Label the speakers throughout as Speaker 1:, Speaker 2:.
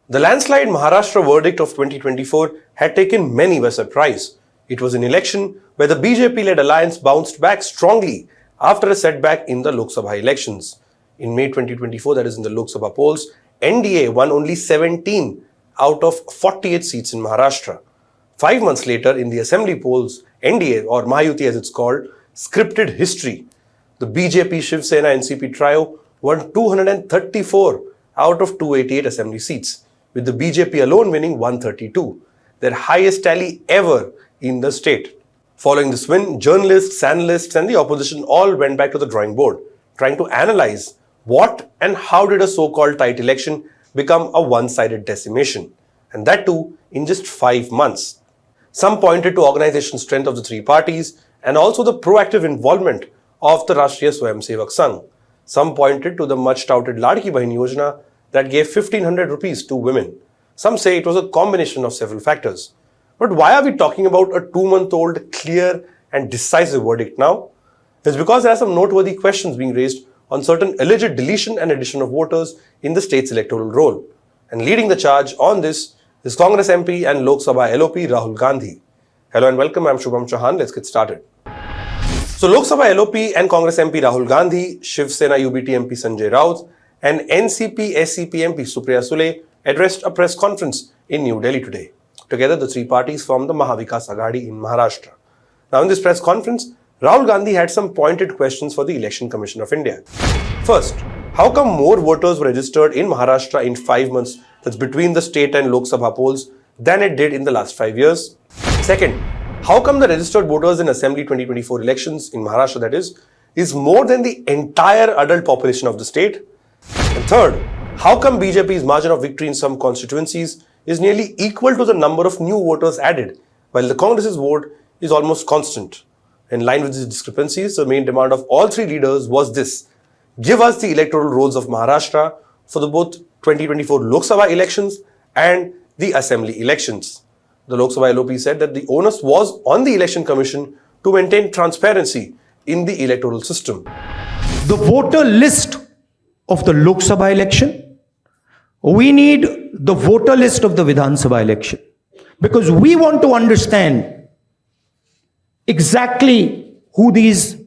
Speaker 1: The landslide Maharashtra verdict of 2024 had taken many by surprise. It was an election where the BJP-led alliance bounced back strongly after a setback in the Lok Sabha elections. In May 2024, that is in the Lok Sabha polls, NDA won only 17 out of 48 seats in Maharashtra. 5 months later, in the assembly polls, NDA, or Mahayuti as it's called, scripted history. The BJP Shiv Sena NCP trio won 234 out of 288 assembly seats, with the BJP alone winning 132, their highest tally ever in the state. Following this win, journalists, analysts and the opposition all went back to the drawing board, trying to analyze what and how did a so-called tight election become a one-sided decimation, and that too in just 5 months. Some pointed to organization strength of the three parties and also the proactive involvement of the Rashtriya Swayamsevak Sangh. Some pointed to the much-touted Ladki Bahin Yojana that gave 1500 rupees to women. Some say it was a combination of several factors. But why are we talking about a 2-month-old clear and decisive verdict now? It's because there are some noteworthy questions being raised on certain alleged deletion and addition of voters in the state's electoral roll. And leading the charge on this is Congress MP and Lok Sabha LOP Rahul Gandhi. Hello and welcome, I'm Shubham Chauhan. Let's get started. So Lok Sabha LOP and Congress MP Rahul Gandhi, Shiv Sena UBT MP Sanjay Raut and NCP SCP MP Supriya Sule addressed a press conference in New Delhi today. Together, the three parties formed the Mahavikas Aghadi in Maharashtra. Now, in this press conference, Rahul Gandhi had some pointed questions for the Election Commission of India. First, how come more voters were registered in Maharashtra in 5 months, that's between the state and Lok Sabha polls, than it did in the last 5 years? Second, how come the registered voters in Assembly 2024 elections in Maharashtra, that is more than the entire adult population of the state? And third, how come BJP's margin of victory in some constituencies is nearly equal to the number of new voters added, while the Congress's vote is almost constant? In line with these discrepancies, the main demand of all three leaders was this: give us the electoral rolls of Maharashtra for the both 2024 Lok Sabha elections and the Assembly elections. The Lok Sabha LOP said that the onus was on the Election Commission to maintain transparency in the electoral system.
Speaker 2: The voter list of the Lok Sabha election, we need the voter list of the Vidhan Sabha election, because we want to understand exactly who these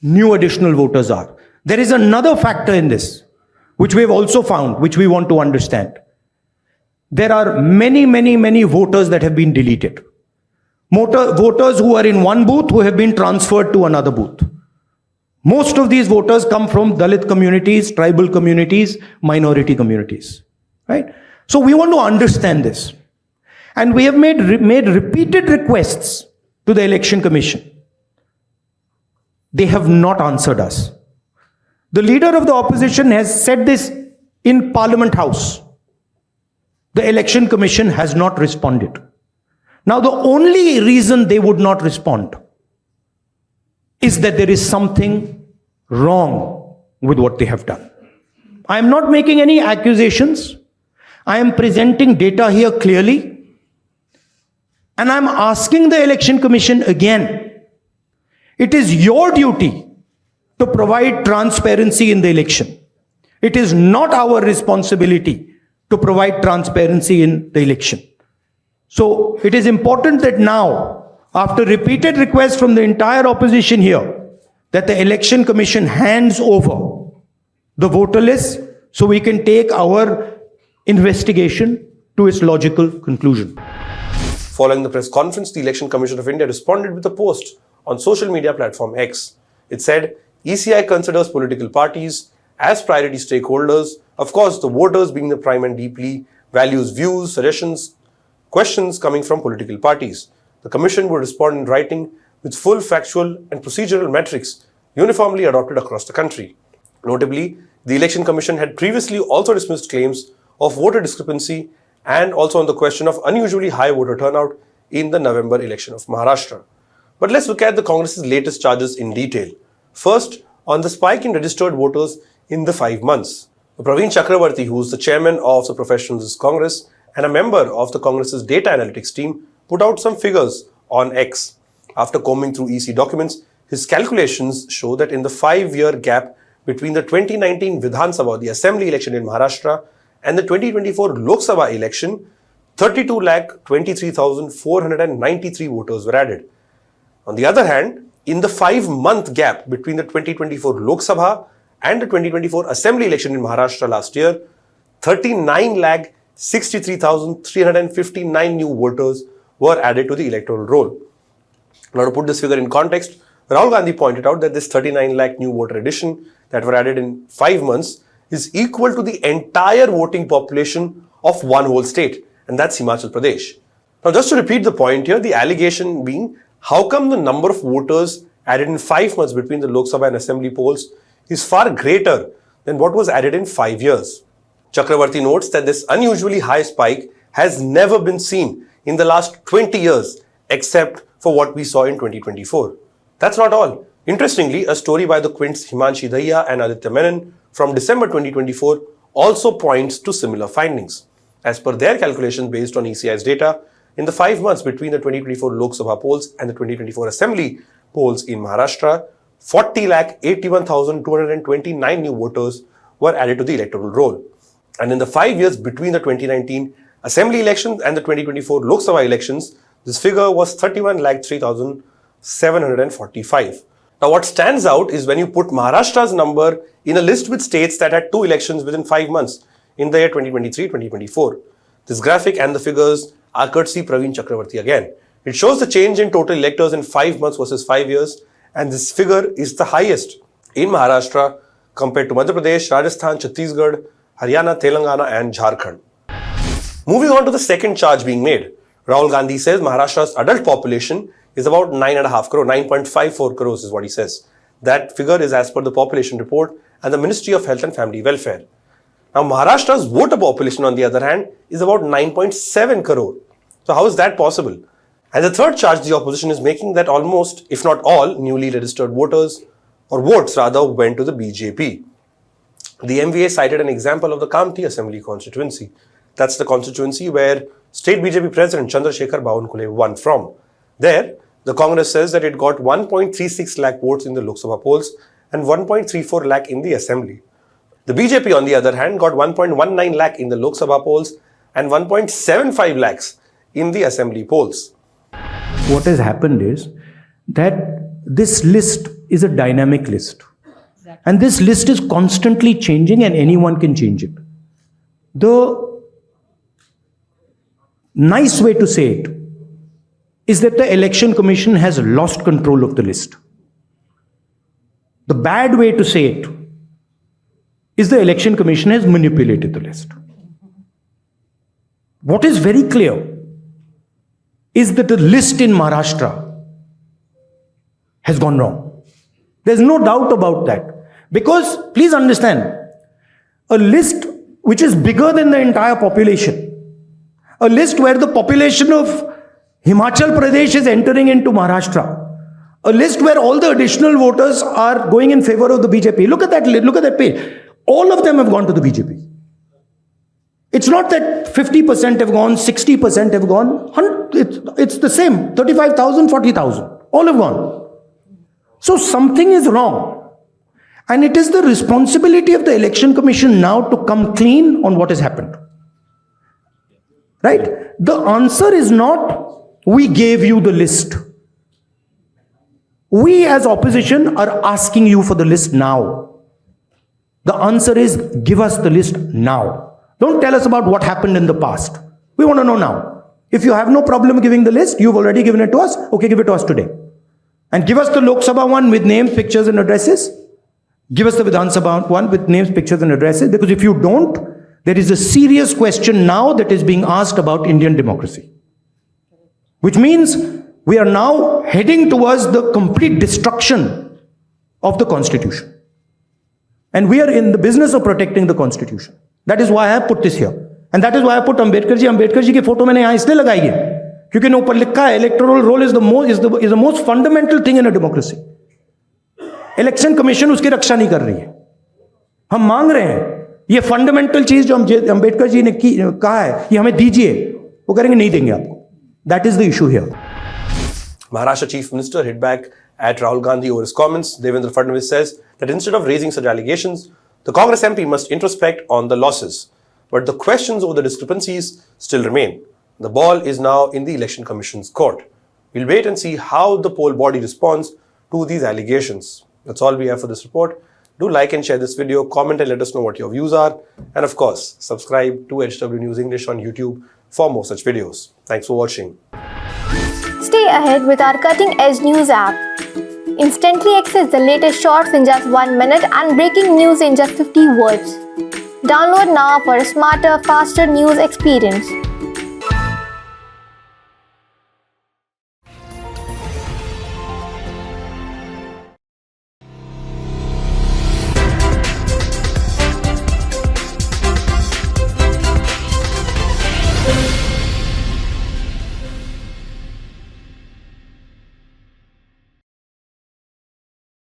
Speaker 2: new additional voters are. There is another factor in this, which we have also found, which we want to understand. There are many voters that have been deleted. Voters who are in one booth who have been transferred to another booth. Most of these voters come from Dalit communities, tribal communities, minority communities, right? So we want to understand this. And we have made repeated requests to the Election Commission. They have not answered us. The leader of the opposition has said this in Parliament House. The Election Commission has not responded. Now, the only reason they would not respond is that there is something wrong with what they have done. I am not making any accusations. I am presenting data here clearly. And I am asking the Election Commission again, it is your duty to provide transparency in the election. It is not our responsibility to provide transparency in the election. So it is important that now, after repeated requests from the entire opposition here, that the Election Commission hands over the voter list so we can take our investigation to its logical conclusion.
Speaker 1: Following the press conference, the Election Commission of India responded with a post on social media platform X. It said, ECI considers political parties as priority stakeholders, of course the voters being the prime, and deeply values views, suggestions, questions coming from political parties. The Commission will respond in writing with full factual and procedural metrics uniformly adopted across the country. Notably, the Election Commission had previously also dismissed claims of voter discrepancy and also on the question of unusually high voter turnout in the November election of Maharashtra. But let's look at the Congress's latest charges in detail. First, on the spike in registered voters in the 5 months. Praveen Chakravarti, who is the chairman of the Professionals Congress and a member of the Congress's data analytics team, put out some figures on X. After combing through EC documents, his calculations show that in the 5-year gap between the 2019 Vidhan Sabha, the assembly election in Maharashtra, and the 2024 Lok Sabha election, 32,23,493 voters were added. On the other hand, in the 5-month gap between the 2024 Lok Sabha and the 2024 Assembly election in Maharashtra last year, 39,63,359 new voters were added to the electoral roll. Now, to put this figure in context, Rahul Gandhi pointed out that this 39 lakh new voter addition that were added in 5 months is equal to the entire voting population of one whole state, and that's Himachal Pradesh. Now, just to repeat the point here, the allegation being, how come the number of voters added in 5 months between the Lok Sabha and Assembly polls is far greater than what was added in 5 years? Chakravarti notes that this unusually high spike has never been seen in the last 20 years except for what we saw in 2024. That's not all. Interestingly, a story by the Quints Himanshi Dahiya and Aditya Menon from December 2024 also points to similar findings. As per their calculations based on ECI's data, in the 5 months between the 2024 Lok Sabha polls and the 2024 Assembly polls in Maharashtra, 40,81,229 new voters were added to the electoral roll. And in the 5 years between the 2019 Assembly elections and the 2024 Lok Sabha elections, this figure was 31,03,745. Now, what stands out is when you put Maharashtra's number in a list with states that had 2 elections within 5 months in the year 2023-2024. This graphic and the figures are courtesy Praveen Chakravarti again. It shows the change in total electors in 5 months versus 5 years, and this figure is the highest in Maharashtra compared to Madhya Pradesh, Rajasthan, Chhattisgarh, Haryana, Telangana and Jharkhand. Moving on to the second charge being made, Rahul Gandhi says Maharashtra's adult population is about 9.5 crore, 9.54 crores is what he says. That figure is as per the population report and the Ministry of Health and Family Welfare. Now, Maharashtra's voter population, on the other hand, is about 9.7 crore. So how is that possible? And the third charge the opposition is making, that almost, if not all, newly registered voters, or votes rather, went to the BJP. The MVA cited an example of the Kamti Assembly constituency. That's the constituency where State BJP President Chandrasekhar Bawankule won from. There, the Congress says that it got 1.36 lakh votes in the Lok Sabha polls and 1.34 lakh in the Assembly. The BJP, on the other hand, got 1.19 lakh in the Lok Sabha polls and 1.75 lakhs in the Assembly polls.
Speaker 2: What has happened is that this list is a dynamic list. And this list is constantly changing and anyone can change it. The nice way to say it is that the Election Commission has lost control of the list. The bad way to say it is the Election Commission has manipulated the list. What is very clear is that the list in Maharashtra has gone wrong. There's no doubt about that. Because, please understand, a list which is bigger than the entire population, a list where the population of Himachal Pradesh is entering into Maharashtra, a list where all the additional voters are going in favor of the BJP. Look at that page. All of them have gone to the BJP. It's not that 50% have gone, 60% have gone. It's the same. 35,000, 40,000. All have gone. So something is wrong. And it is the responsibility of the Election Commission now to come clean on what has happened. Right? The answer is not, we gave you the list. We as opposition are asking you for the list now. The answer is, give us the list now. Don't tell us about what happened in the past. We want to know now. If you have no problem giving the list, you've already given it to us, okay, give it to us today. And give us the Lok Sabha one with names, pictures and addresses. Give us the Vidhan Sabha one with names, pictures and addresses. Because if you don't, there is a serious question now that is being asked about Indian democracy. Which means we are now heading towards the complete destruction of the Constitution. And we are in the business of protecting the Constitution. That is why I have put this here. And that is why I put Ambedkar ji. Ambedkar ji की photo मैंने यहाँ इसलिए लगाई है क्योंकि ने ऊपर लिखा है electoral roll is the most fundamental thing in a democracy. Election Commission उसकी रक्षा नहीं कर रही है. हम मांग रहे हैं ये फंडामेंटल चीज जो अंबेडकर जी ने कहा है ये हमें दीजिए, वो करेंगे नहीं देंगे आपको. That is the issue here.
Speaker 1: Maharashtra Chief Minister hit back at Rahul Gandhi over his comments. Devendra Fadnavis says that instead of raising such allegations, the Congress MP must introspect on the losses. but the questions over the discrepancies still remain. The ball is now in the Election Commission's court. We'll wait and see how the poll body responds to these allegations. That's all we have for this report. Do like and share this video, comment and let us know what your views are. And of course, subscribe to HW News English on YouTube for more such videos. Thanks for watching.
Speaker 3: Stay ahead with our cutting-edge news app. Instantly access the latest shorts in just 1 minute and breaking news in just 50 words. Download now for a smarter, faster news experience.